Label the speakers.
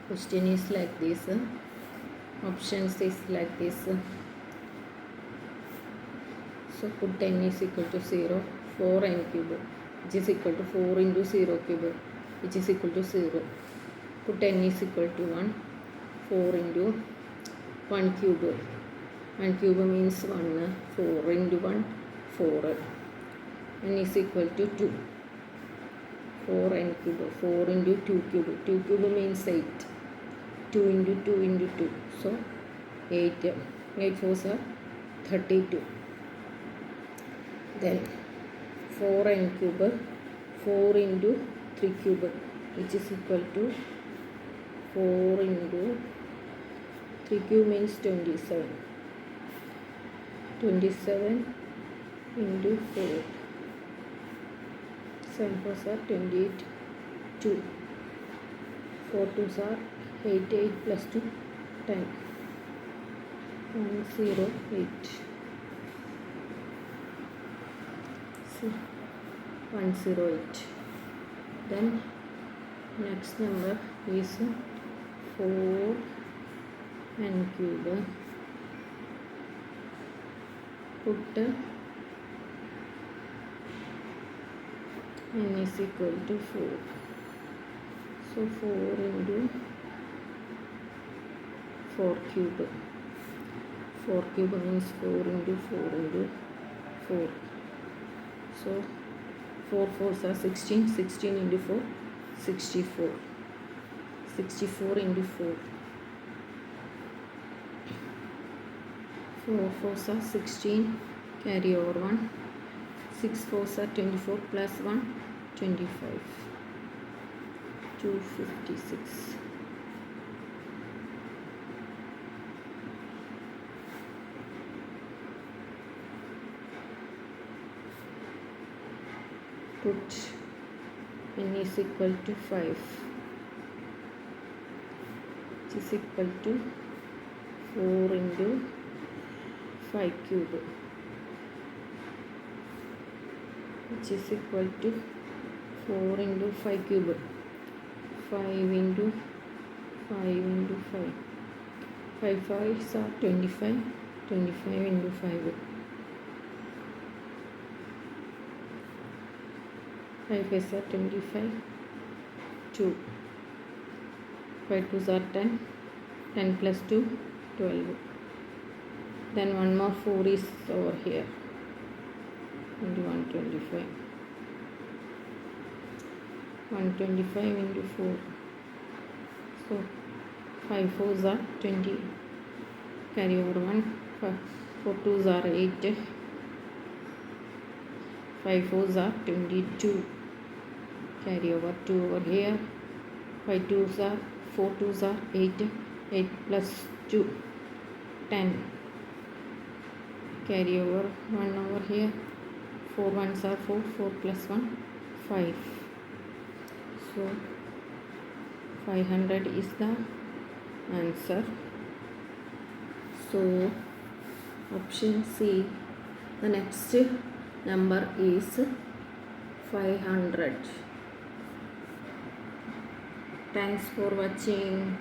Speaker 1: Question is like this. Options is like this. So put n is equal to 0, 4n cube, which is equal to 4 into 0 cube, which is equal to 0. Put n is equal to 1, 4 into 1 cube. 1 cube means 1, 4 into 1, 4. N is equal to 2. 4n cube, 4 into 2 cube. 2 cube means 8. 2 into 2 into 2. So 8. 8 4s are 32. Then 4n cube, 4 into 3 cube, which is equal to 4 into 3 cube means 27. 27 into 4. 7 4s are 28. 2. 4 2s are 8. 8 plus 2, 10. 108. 108. Then next number is 4 n cube. Put n is equal to 4. So 4 into 4 cube. 4 cube means 4 into 4 into 4. So 4 4s are 16. 16 into 4, 64. 64 into 4. 4 4s are 16. Carry over 1. 6 4s are 24 plus 1, 25. 256. Put n is equal to 5, which is equal to 4 into 5 cube, which is equal to 4 into 5 cube. 5 into 5 into 5. 5 5s are 25. 25 into 5. 5 5s are 25. 2. 5 2s are 10. 10 plus 2, 12. Then one more 4 is over here. Into 125. 125 into 4. So 5 4s are 20. Carry over 1. 4 2s are 8. 5 4s are 22. Carry over 2 over here. 5 2s are 4 2s are 8. 8 plus 2, 10. Carry over 1 over here. 4 1s are 4. 4 plus 1, 5. So 500 is the answer. So option C, the next number is 500. Thanks for watching.